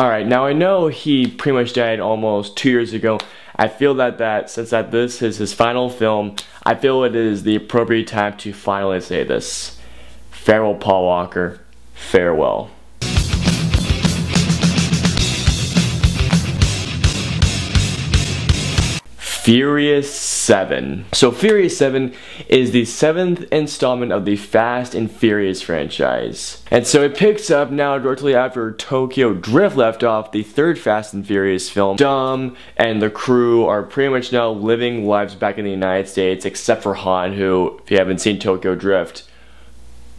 Alright, now I know he pretty much died almost 2 years ago. I feel that since this is his final film, I feel it is the appropriate time to finally say this. Farewell, Paul Walker. Farewell. Furious 7. So Furious 7 is the 7th installment of the Fast and Furious franchise. And so it picks up now directly after Tokyo Drift left off, the 3rd Fast and Furious film. Dom and the crew are pretty much now living lives back in the United States, except for Han, who, if you haven't seen Tokyo Drift,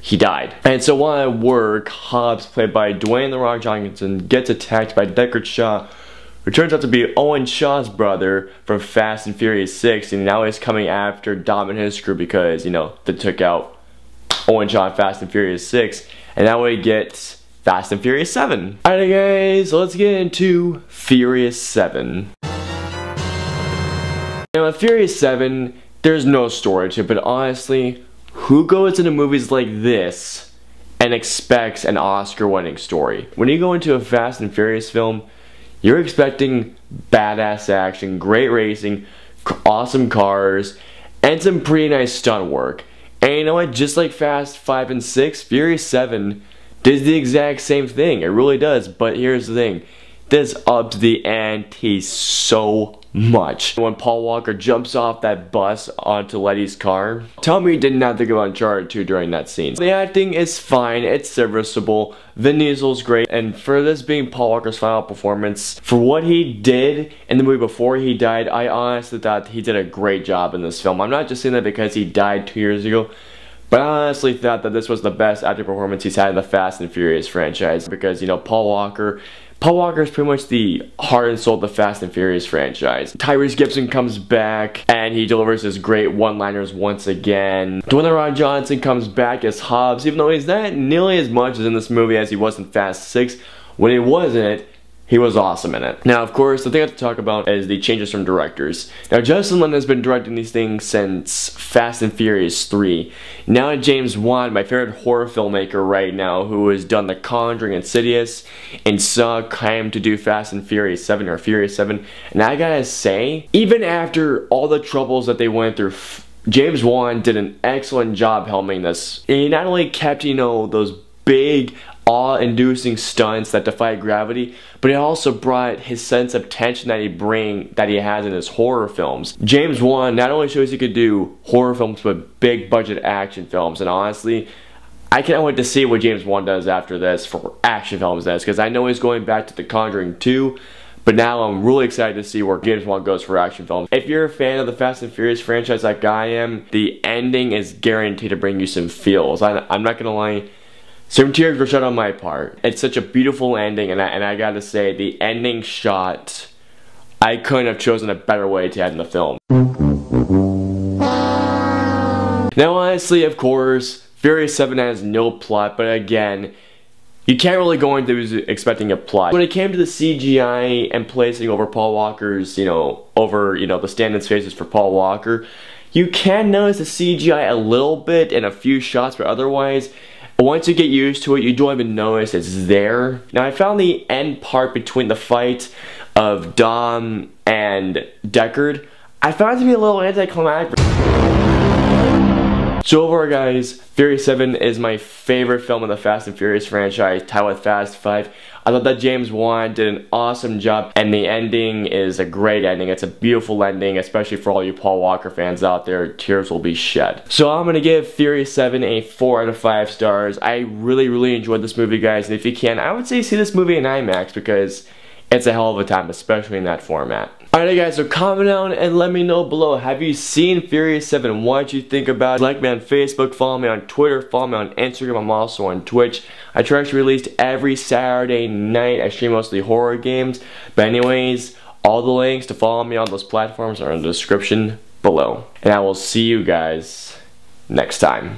he died. And so while at work, Hobbs, played by Dwayne "The Rock" Johnson, gets attacked by Deckard Shaw, who turns out to be Owen Shaw's brother from Fast and Furious 6, and now he's coming after Dom and his crew because, you know, they took out Owen Shaw in Fast and Furious 6, and now we get Fast and Furious 7. Alright guys, let's get into Furious 7. Now in Furious 7, there's no story to it, but honestly, who goes into movies like this and expects an Oscar-winning story? When you go into a Fast and Furious film, you're expecting badass action, great racing, awesome cars, and some pretty nice stunt work. And you know what? Just like Fast 5 and 6, Furious 7 does the exact same thing. It really does. But here's the thing. This ups the ante so much. When Paul Walker jumps off that bus onto Letty's car, tell me he didn't have to go Uncharted 2 during that scene. The acting is fine, it's serviceable, Vin Diesel's great, and for this being Paul Walker's final performance, for what he did in the movie before he died, I honestly thought he did a great job in this film. I'm not just saying that because he died 2 years ago, but I honestly thought that this was the best acting performance he's had in the Fast and Furious franchise because, you know, Paul Walker is pretty much the heart and soul of the Fast and Furious franchise. Tyrese Gibson comes back and he delivers his great one-liners once again. Dwayne "The Rock" Johnson comes back as Hobbs, even though he's not nearly as much as in this movie as he was in Fast 6. When he was in it, he was awesome in it. Now, of course, the thing I have to talk about is the changes from directors. Now, Justin Lin has been directing these things since Fast and Furious 3. Now, James Wan, my favorite horror filmmaker right now, who has done The Conjuring, Insidious, and Saw, came to do Fast and Furious 7 or Furious 7. And I gotta say, even after all the troubles that they went through, James Wan did an excellent job helming this. He not only kept, you know, those big, awe-inducing stunts that defy gravity, but it also brought his sense of tension that he has in his horror films. James Wan not only shows he could do horror films, but big budget action films, and honestly, I can't wait to see what James Wan does after this for action films, because I know he's going back to The Conjuring 2, but now I'm really excited to see where James Wan goes for action films. If you're a fan of the Fast and Furious franchise like I am, the ending is guaranteed to bring you some feels. I'm not gonna lie, some tears were shed on my part. It's such a beautiful ending, and I gotta say, the ending shot, I couldn't have chosen a better way to end the film. Now honestly, of course, Furious 7 has no plot, but again, you can't really go into expecting a plot. When it came to the CGI and placing over Paul Walker's, the stand-in spaces for Paul Walker, you can notice the CGI a little bit in a few shots, but otherwise, once you get used to it, you don't even notice it's there. Now, I found the end part between the fight of Dom and Deckard, I found it to be a little anticlimactic. So overall, guys, Furious 7 is my favorite film in the Fast and Furious franchise, tied with Fast 5. I thought that James Wan did an awesome job, and the ending is a great ending. It's a beautiful ending, especially for all you Paul Walker fans out there. Tears will be shed. So I'm gonna give Furious 7 a 4 out of 5 stars. I really enjoyed this movie, guys, and if you can, I would say see this movie in IMAX because it's a hell of a time, especially in that format. Alright guys, so comment down and let me know below. Have you seen Furious 7? What did you think about it? Like me on Facebook, follow me on Twitter, follow me on Instagram. I'm also on Twitch. I try to release every Saturday night. I stream mostly horror games. But anyways, all the links to follow me on those platforms are in the description below. And I will see you guys next time.